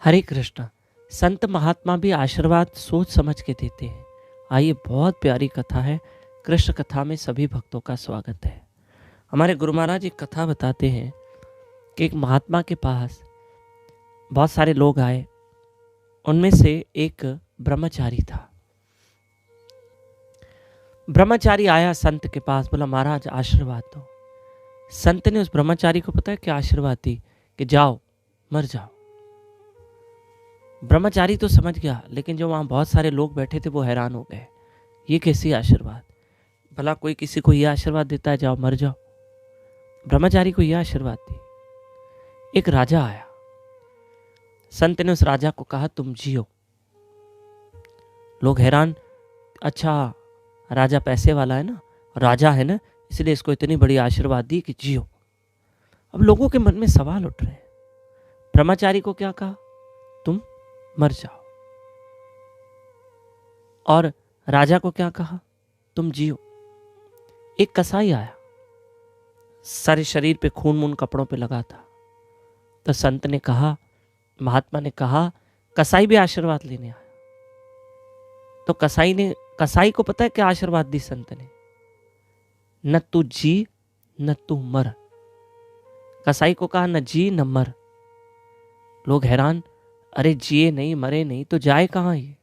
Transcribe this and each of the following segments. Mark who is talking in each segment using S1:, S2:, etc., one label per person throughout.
S1: हरे कृष्णा। संत महात्मा भी आशीर्वाद सोच समझ के देते हैं। आइए, बहुत प्यारी कथा है। कृष्ण कथा में सभी भक्तों का स्वागत है। हमारे गुरु महाराज एक कथा बताते हैं कि एक महात्मा के पास बहुत सारे लोग आए। उनमें से एक ब्रह्मचारी था। ब्रह्मचारी आया संत के पास, बोला महाराज आशीर्वाद दो। संत ने उस ब्रह्मचारी को पता है क्या आशीर्वाद दी कि जाओ, मर जाओ। ब्रह्मचारी तो समझ गया, लेकिन जो वहां बहुत सारे लोग बैठे थे वो हैरान हो गए। ये कैसी आशीर्वाद? भला कोई किसी को यह आशीर्वाद देता है जाओ मर जाओ? ब्रह्मचारी को यह आशीर्वाद दी। एक राजा आया। संत ने उस राजा को कहा तुम जियो। लोग हैरान, अच्छा राजा पैसे वाला है ना, राजा है ना, इसलिए इसको इतनी बड़ी आशीर्वाद दी कि जियो। अब लोगों के मन में सवाल उठ रहे हैं। ब्रह्मचारी को क्या कहा? तुम मर जाओ। और राजा को क्या कहा? तुम जियो। एक कसाई आया, सारे शरीर पे खून मून कपड़ों पे लगा था। तो संत ने कहा, महात्मा ने कहा, कसाई भी आशीर्वाद लेने आया। तो कसाई को पता है क्या आशीर्वाद दी संत ने? न तू जी न तू मर। कसाई को कहा न जी न मर। लोग हैरान, अरे जिए नहीं मरे नहीं तो जाए कहां ये?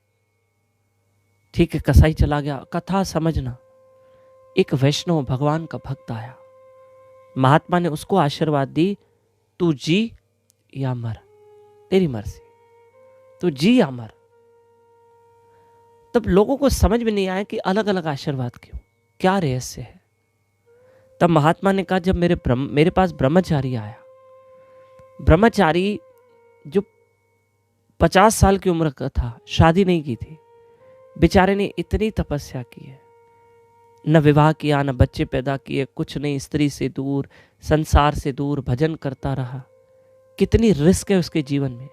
S1: ठीक है, कसाई चला गया। कथा समझना, एक वैष्णव भगवान का भक्त आया। महात्मा ने उसको आशीर्वाद दी, तू जी या मर, तेरी मर्जी, तू जी या मर। तब लोगों को समझ में नहीं आया कि अलग अलग आशीर्वाद क्यों, क्या रहस्य है। तब महात्मा ने कहा, जब मेरे पास ब्रह्मचारी आया, ब्रह्मचारी जो 50 साल की उम्र का था, शादी नहीं की थी, बेचारे ने इतनी तपस्या की है, न विवाह किया न बच्चे पैदा किए, कुछ नहीं, स्त्री से दूर, संसार से दूर भजन करता रहा। कितनी रिस्क है उसके जीवन में,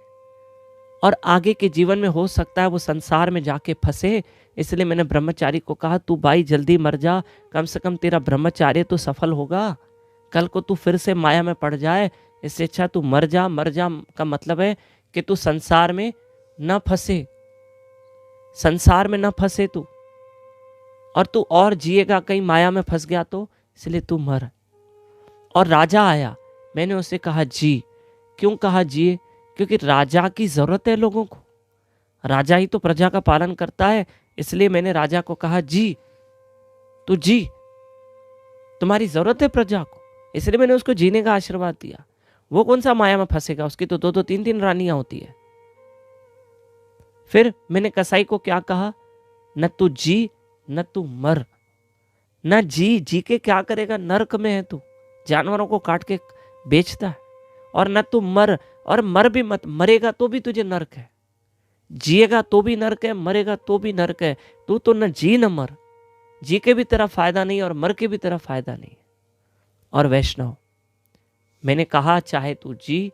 S1: और आगे के जीवन में हो सकता है वो संसार में जाके फंसे। इसलिए मैंने ब्रह्मचारी को कहा तू भाई जल्दी मर जा, कम से कम तेरा ब्रह्मचार्य तो सफल होगा, कल को तू फिर से माया में पड़ जाए, इससे अच्छा तू मर जा। मर जा का मतलब है कि तू संसार में न फंसे, संसार में न फंसे तू, और तू और जिएगा कहीं माया में फंस गया तो, इसलिए तू मर। और राजा आया, मैंने उसे कहा जी। क्यों कहा जिए? क्योंकि राजा की जरूरत है लोगों को, राजा ही तो प्रजा का पालन करता है। इसलिए मैंने राजा को कहा जी, तू जी, तुम्हारी जरूरत है प्रजा को, इसलिए मैंने उसको जीने का आशीर्वाद दिया। वो कौन सा माया में फंसेगा, उसकी तो 2-2 3-3 रानियां होती है। फिर मैंने कसाई को क्या कहा? न तू जी न तू मर। न जी के क्या करेगा, नरक में है तू, जानवरों को काट के बेचता है। और न तू मर, और मर भी मत, मरेगा तो भी तुझे नरक है, जिएगा तो भी नरक है, मरेगा तो भी नरक है। तू तो न जी न मर, जी के भी तेरा फायदा नहीं और मर के भी तेरा फायदा नहीं। और वैष्णव, मैंने कहा चाहे तू जी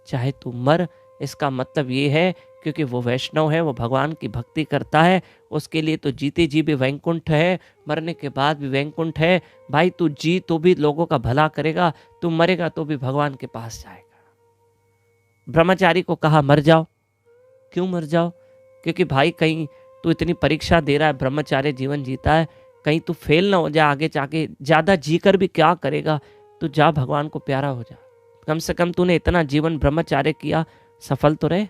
S1: चाहे तू मर, इसका मतलब ये है क्योंकि वो वैष्णव है, वो भगवान की भक्ति करता है, उसके लिए तो जीते जी भी वैकुंठ है, मरने के बाद भी वैकुंठ है। भाई तू जी तो भी लोगों का भला करेगा, तू मरेगा तो भी भगवान के पास जाएगा। ब्रह्मचारी को कहा मर जाओ। क्यों मर जाओ? क्योंकि भाई कहीं तू इतनी परीक्षा दे रहा है, ब्रह्मचार्य जीवन जीता है, कहीं तू फेल ना हो जाए आगे जाके, ज्यादा जी कर भी क्या करेगा, तू जा भगवान को प्यारा हो जा, कम से कम तूने इतना जीवन ब्रह्मचार्य किया, सफल तो रहे।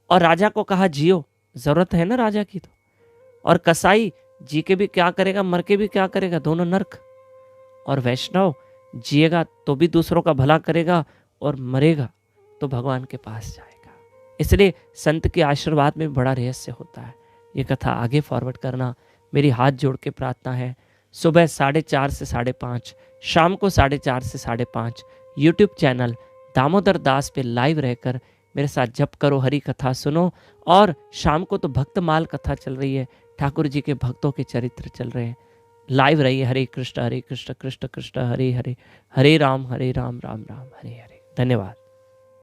S1: और राजा को कहा जियो, जरूरत है ना राजा की तो। और कसाई जी के भी क्या करेगा, मर के भी क्या करेगा, दोनों नरक। और वैष्णव जिएगा तो भी दूसरों का भला करेगा, और मरेगा तो भगवान के पास जाएगा। इसलिए संत के आशीर्वाद में बड़ा रहस्य होता है। ये कथा आगे फॉरवर्ड करना, मेरी हाथ जोड़ के प्रार्थना है। सुबह 4:30 से 5:30, शाम को 4:30 से 5:30 यूट्यूब चैनल दामोदर दास पे लाइव रहकर मेरे साथ जप करो, हरि कथा सुनो। और शाम को तो भक्तमाल कथा चल रही है, ठाकुर जी के भक्तों के चरित्र चल रहे हैं। लाइव रहिए। हरे कृष्ण कृष्ण कृष्ण हरे हरे, हरे राम राम राम हरे हरे। धन्यवाद।